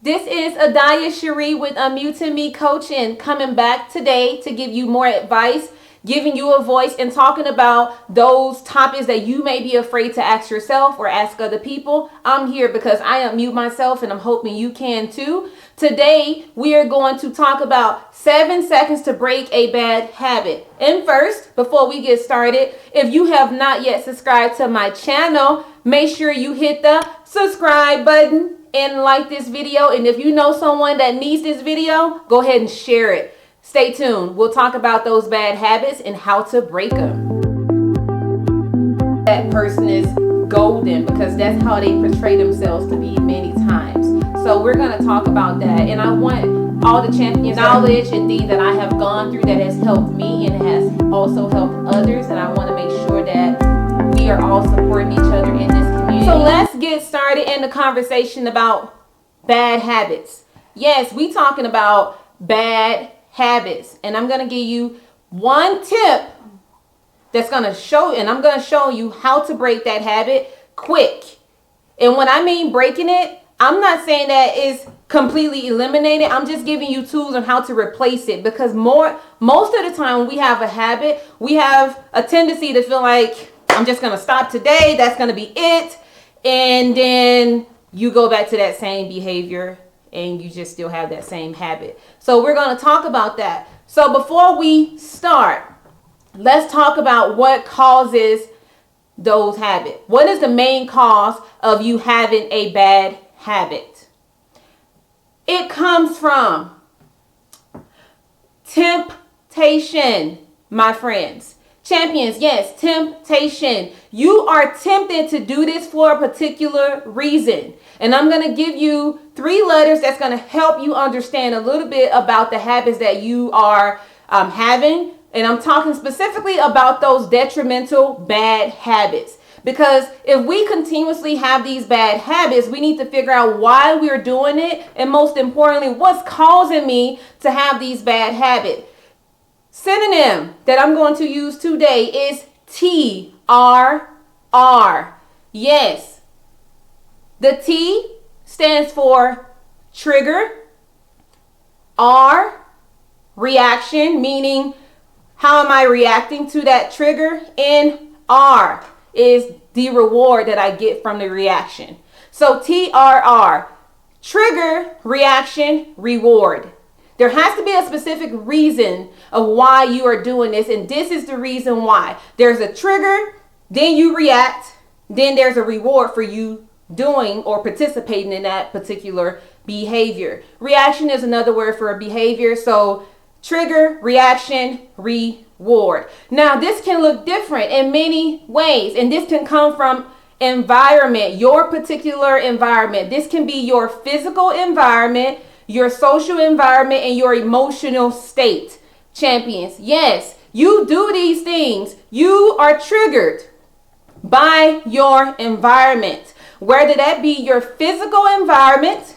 This is AdyaShere with UnMutingMe Coaching, coming back today to give you more advice, giving you a voice, and talking about those topics that you may be afraid to ask yourself or ask other people. I'm here because I unmute myself, and I'm hoping you can too. Today, we are going to talk about 7 seconds to break a bad habit. And first, before we get started, if you have not yet subscribed to my channel, make sure you hit the subscribe button and like this video. And if you know someone that needs this video, go ahead and share it. Stay tuned. We'll talk about those bad habits and how to break them. That person is golden because that's how they portray themselves to be many times. So we're going to talk about that. And I want all the champion knowledge and things that I have gone through that has helped me and has also helped others. And I want to make sure that we are all supporting each other in this community. So let's get started in the conversation about bad habits. Yes, we talking about bad habits, and I'm going to give you one tip that's going to show, and I'm going to show you how to break that habit quick. And when I mean breaking it, I'm not saying that it's completely eliminated. I'm just giving you tools on how to replace it, because most of the time when we have a habit, we have a tendency to feel like, I'm just going to stop today. That's going to be it. And then you go back to that same behavior and you just still have that same habit. So we're going to talk about that. So before we start, let's talk about what causes those habits. What is the main cause of you having a bad habit? It comes from temptation, my friends. Champions, yes, temptation. You are tempted to do this for a particular reason. And I'm going to give you 3 letters that's going to help you understand a little bit about the habits that you are having. And I'm talking specifically about those detrimental bad habits. Because if we continuously have these bad habits, we need to figure out why we're doing it. And most importantly, what's causing me to have these bad habits. Synonym that I'm going to use today is TRR. Yes. The T stands for trigger. R, reaction, meaning how am I reacting to that trigger? And R is the reward that I get from the reaction. So TRR, trigger, reaction, reward. There has to be a specific reason of why you are doing this. And this is the reason why. There's a trigger, then you react, then there's a reward for you doing or participating in that particular behavior. Reaction is another word for a behavior. So trigger, reaction, reward. Now this can look different in many ways. And this can come from environment, your particular environment. This can be your physical environment, your social environment, and your emotional state. Champions, yes, you do these things. You are triggered by your environment, whether that be your physical environment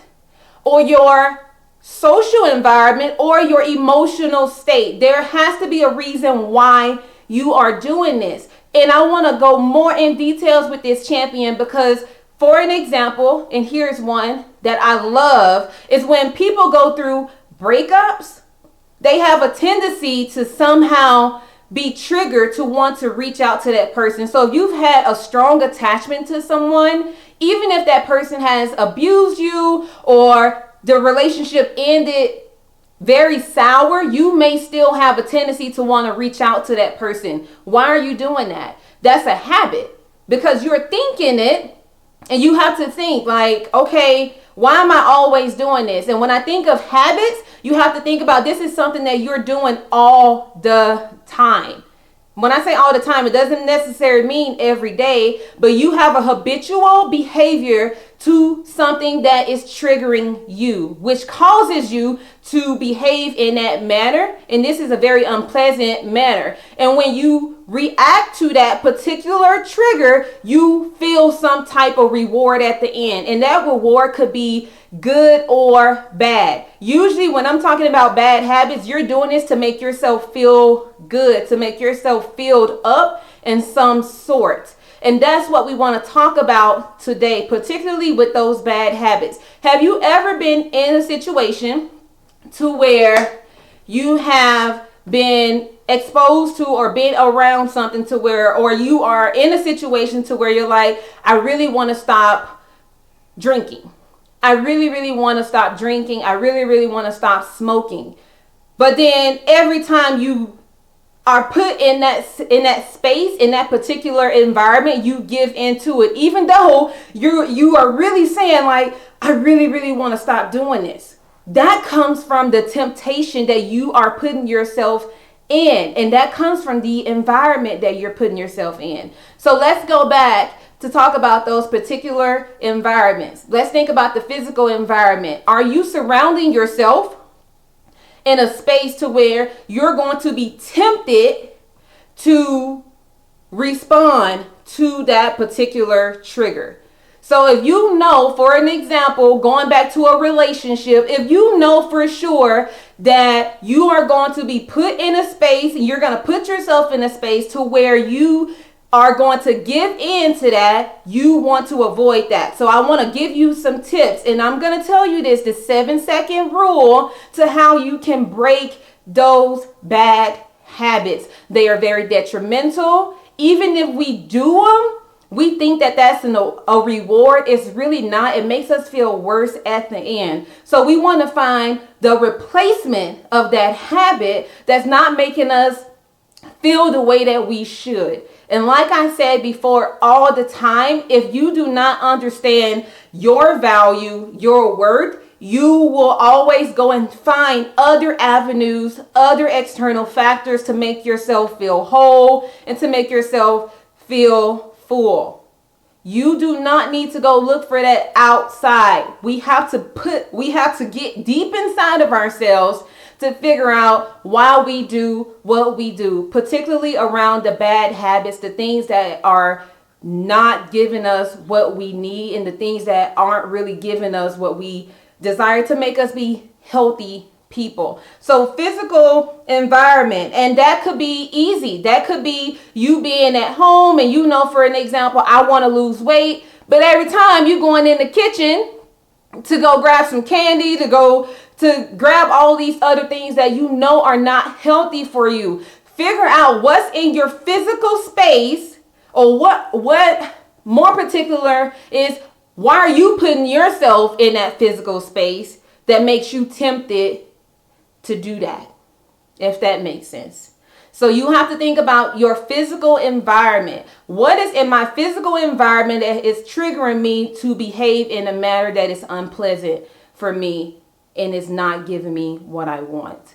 or your social environment or your emotional state. There has to be a reason why you are doing this. And I want to go more in details with this, champion, because for an example, and here's one that I love, is when people go through breakups, they have a tendency to somehow be triggered to want to reach out to that person. So if you've had a strong attachment to someone, even if that person has abused you or the relationship ended very sour, you may still have a tendency to want to reach out to that person. Why are you doing that? That's a habit, because you're thinking it. And you have to think like, okay, why am I always doing this? And when I think of habits, you have to think about this is something that you're doing all the time. When I say all the time, it doesn't necessarily mean every day, but you have a habitual behavior to something that is triggering you, which causes you to behave in that manner. And this is a very unpleasant manner. And when you react to that particular trigger, you feel some type of reward at the end. And that reward could be good or bad. Usually when I'm talking about bad habits, you're doing this to make yourself feel good, to make yourself filled up in some sort. And that's what we want to talk about today, particularly with those bad habits. Have you ever been in a situation to where you have been exposed to or been around something to where, or you are in a situation to where you're like, I really want to stop drinking. I really, really want to stop drinking. I really, really want to stop smoking. But then every time you are put in that space, in that particular environment, you give into it, even though you are really saying like, I really, really want to stop doing this. That comes from the temptation that you are putting yourself in, and that comes from the environment that you're putting yourself in. So let's go back to talk about those particular environments. Let's think about the physical environment. Are you surrounding yourself in a space to where you're going to be tempted to respond to that particular trigger? So if you know, for an example, going back to a relationship, if you know for sure that you are going to be put in a space, and you're going to put yourself in a space to where you are going to give in to that, you want to avoid that. So I want to give you some tips, and I'm going to tell you this, the 7-second rule to how you can break those bad habits. They are very detrimental. Even if we do them, we think that that's a reward. It's really not. It makes us feel worse at the end. So we want to find the replacement of that habit that's not making us feel the way that we should. And like I said before, all the time, if you do not understand your value, your worth, you will always go and find other avenues, other external factors to make yourself feel whole and to make yourself feel full. You do not need to go look for that outside. We have to get deep inside of ourselves to figure out why we do what we do, particularly around the bad habits, the things that are not giving us what we need, and the things that aren't really giving us what we desire to make us be healthy people. So physical environment, and that could be easy. That could be you being at home and you know, for an example, I want to lose weight, but every time you going in the kitchen to go grab some candy, to grab all these other things that you know are not healthy for you. Figure out what's in your physical space, or what more particular is, why are you putting yourself in that physical space that makes you tempted to do that, if that makes sense. So you have to think about your physical environment. What is in my physical environment that is triggering me to behave in a manner that is unpleasant for me and is not giving me what I want?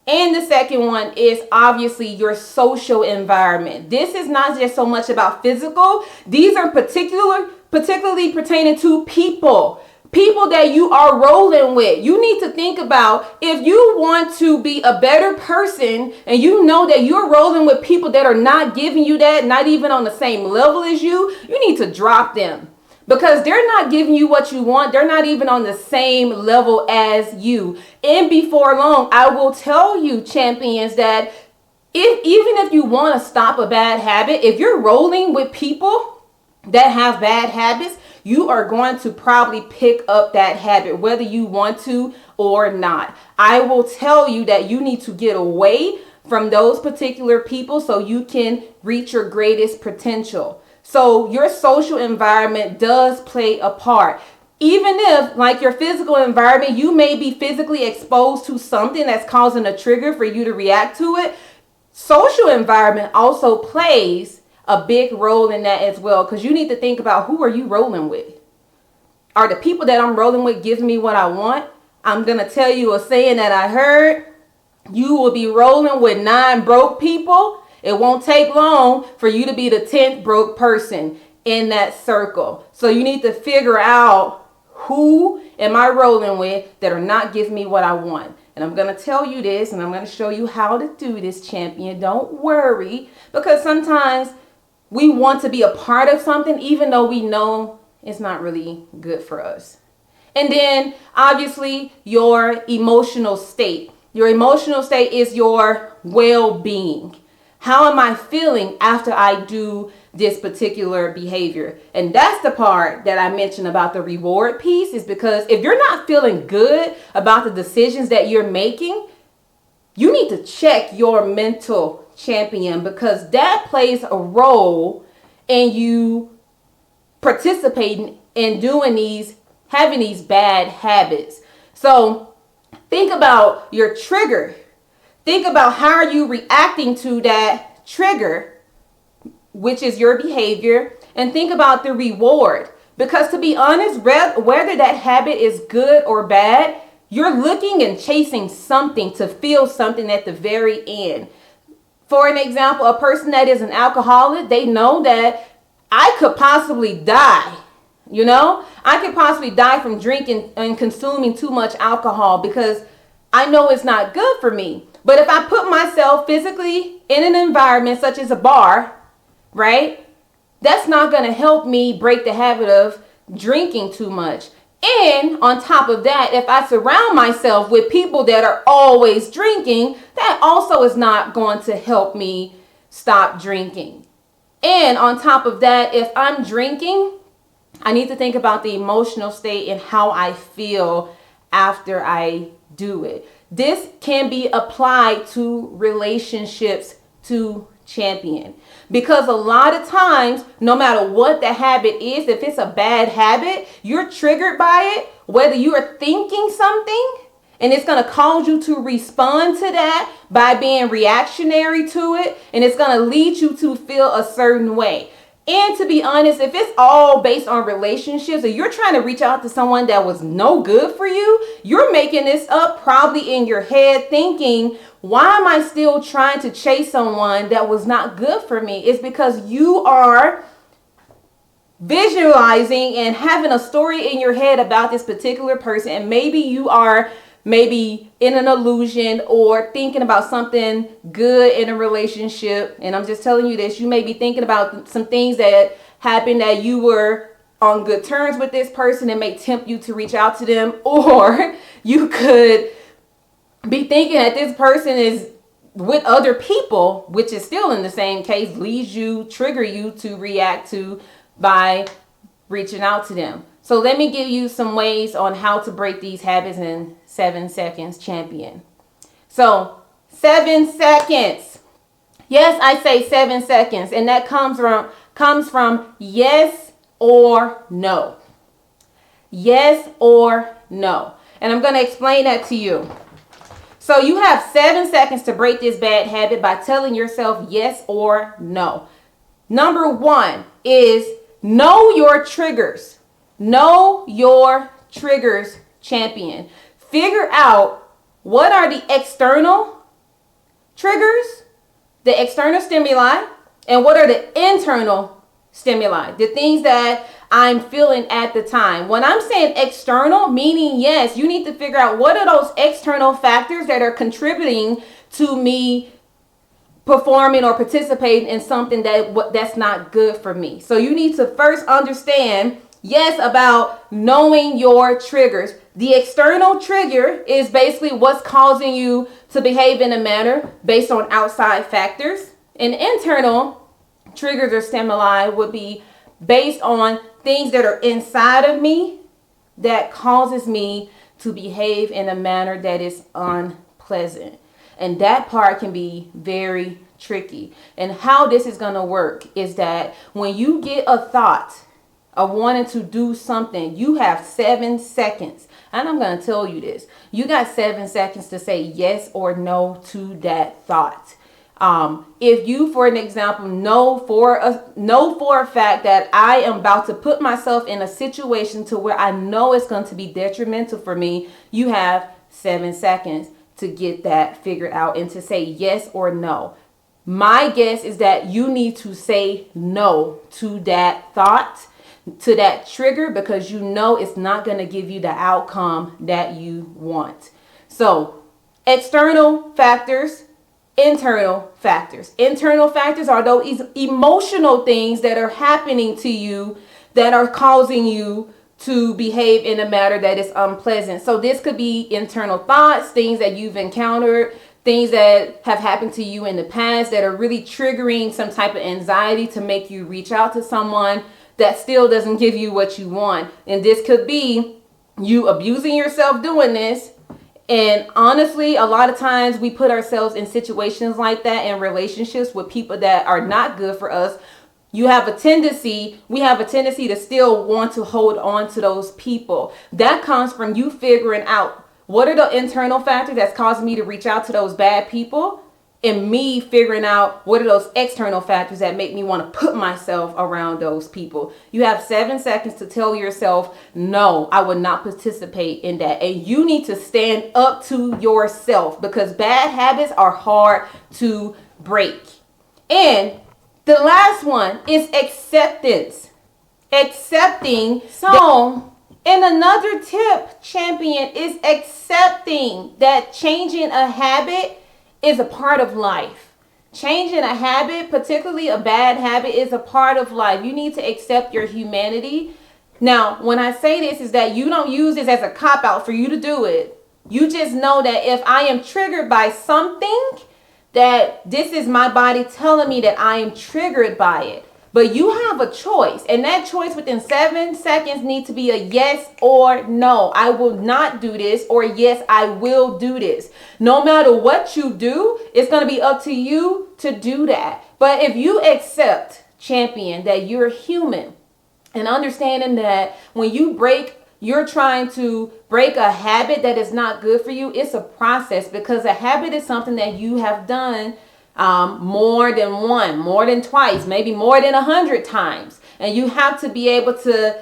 And the second one is obviously your social environment. This is not just so much about physical. These are particularly pertaining to people that you are rolling with. You need to think about, if you want to be a better person and you know that you're rolling with people that are not giving you that, not even on the same level as you need to drop them, because they're not giving you what you want. They're not even on the same level as you. And before long, I will tell you, champions, that even if you want to stop a bad habit, if you're rolling with people that have bad habits, you are going to probably pick up that habit, whether you want to or not. I will tell you that you need to get away from those particular people so you can reach your greatest potential. So your social environment does play a part. Even if, like your physical environment, you may be physically exposed to something that's causing a trigger for you to react to it, social environment also plays a big role in that as well, because you need to think about, who are you rolling with? Are the people that I'm rolling with giving me what I want? I'm going to tell you a saying that I heard. You will be rolling with 9 broke people. It won't take long for you to be the 10th broke person in that circle. So you need to figure out, who am I rolling with that are not giving me what I want? And I'm going to tell you this, and I'm going to show you how to do this, champion. Don't worry, because sometimes we want to be a part of something even though we know it's not really good for us. And then obviously your emotional state. Your emotional state is your well-being. How am I feeling after I do this particular behavior. And that's the part that I mentioned about the reward piece, is because if you're not feeling good about the decisions that you're making, you need to check your mental champion, because that plays a role in you participating in having these bad habits. So think about your trigger. Think about how are you reacting to that trigger, which is your behavior, and think about the reward. Because to be honest, whether that habit is good or bad, you're looking and chasing something to feel something at the very end. For an example, a person that is an alcoholic, they know that I could possibly die. I could possibly die from drinking and consuming too much alcohol, because I know it's not good for me. But if I put myself physically in an environment such as a bar, right, that's not going to help me break the habit of drinking too much. And on top of that, if I surround myself with people that are always drinking, that also is not going to help me stop drinking. And on top of that, if I'm drinking, I need to think about the emotional state and how I feel after I do it. This can be applied to relationships to champion, because a lot of times, no matter what the habit is, if it's a bad habit, you're triggered by it, whether you are thinking something and it's going to cause you to respond to that by being reactionary to it, and it's going to lead you to feel a certain way. And to be honest, if it's all based on relationships, or you're trying to reach out to someone that was no good for you, you're making this up probably in your head, thinking, why am I still trying to chase someone that was not good for me? It's because you are visualizing and having a story in your head about this particular person, and maybe you are in an illusion or thinking about something good in a relationship. And I'm just telling you this, you may be thinking about some things that happened that you were on good terms with this person and may tempt you to reach out to them. Or you could be thinking that this person is with other people, which is still in the same case, trigger you to react to by reaching out to them. So let me give you some ways on how to break these habits in 7 seconds, champion. So 7 seconds. Yes, I say 7 seconds. And that comes from yes or no. Yes or no. And I'm going to explain that to you. So you have 7 seconds to break this bad habit by telling yourself yes or no. Number 1 is know your triggers. Know your triggers, champion. Figure out what are the external triggers, the external stimuli, and what are the internal stimuli, the things that I'm feeling at the time. When I'm saying external, meaning yes, you need to figure out what are those external factors that are contributing to me performing or participating in something that's not good for me. So you need to first understand, yes, about knowing your triggers. The external trigger is basically what's causing you to behave in a manner based on outside factors. And internal triggers or stimuli would be based on things that are inside of me that causes me to behave in a manner that is unpleasant. And that part can be very tricky. And how this is going to work is that when you get a thought of wanting to do something, you have 7 seconds. And I'm going to tell you this. You got 7 seconds to say yes or no to that thought. If you, for an example, know for a fact that I am about to put myself in a situation to where I know it's going to be detrimental for me, you have 7 seconds to get that figured out and to say yes or no. My guess is that you need to say no to that thought, to that trigger, because you know it's not going to give you the outcome that you want. So external factors, internal factors. Internal factors are those emotional things that are happening to you that are causing you to behave in a manner that is unpleasant. So this could be internal thoughts, things that you've encountered things that have happened to you in the past that are really triggering some type of anxiety to make you reach out to someone that still doesn't give you what you want. And this could be you abusing yourself doing this. And honestly, a lot of times we put ourselves in situations like that in relationships with people that are not good for us. We have a tendency to still want to hold on to those people. That comes from you figuring out what are the internal factors that's causing me to reach out to those bad people, and me figuring out what are those external factors that make me want to put myself around those people. You have 7 seconds to tell yourself, no, I would not participate in that. And you need to stand up to yourself, because bad habits are hard to break. And the last one is acceptance. Accepting. So, and another tip, champion, is accepting that changing a habit is a part of life. Changing a habit, particularly a bad habit, is a part of life. You need to accept your humanity. Now, when I say this, is that you don't use this as a cop-out for you to do it. You just know that if I am triggered by something, that this is my body telling me that I am triggered by it. But you have a choice, and that choice within 7 seconds needs to be a yes or no. I will not do this, or yes, I will do this. No matter what you do, it's going to be up to you to do that. But if you accept, champion, that you're human, and understanding that when you're trying to break a habit that is not good for you, it's a process, because a habit is something that you have done more than twice, maybe more than 100 times. And you have to be able to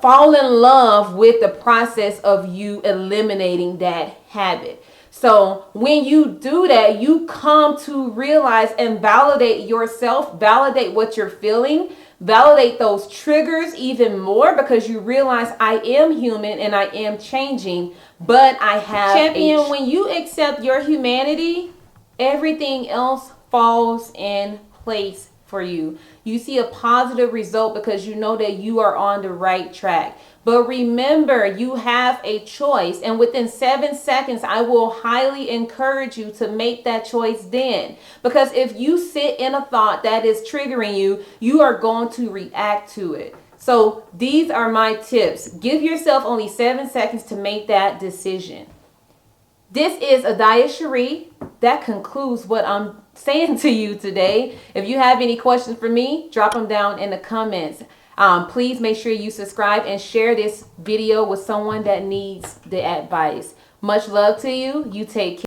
fall in love with the process of you eliminating that habit. So when you do that, you come to realize and validate yourself, validate what you're feeling, validate those triggers even more, because you realize I am human and I am changing, but I have champion. When you accept your humanity, everything else falls in place for you. You see a positive result because you know that you are on the right track. But remember, you have a choice. And within 7 seconds, I will highly encourage you to make that choice then. Because if you sit in a thought that is triggering you, you are going to react to it. So these are my tips. Give yourself only 7 seconds to make that decision. This is AdyaShere. That concludes what I'm saying to you today. If you have any questions for me, drop them down in the comments. Please make sure you subscribe and share this video with someone that needs the advice. Much love to you. You take care.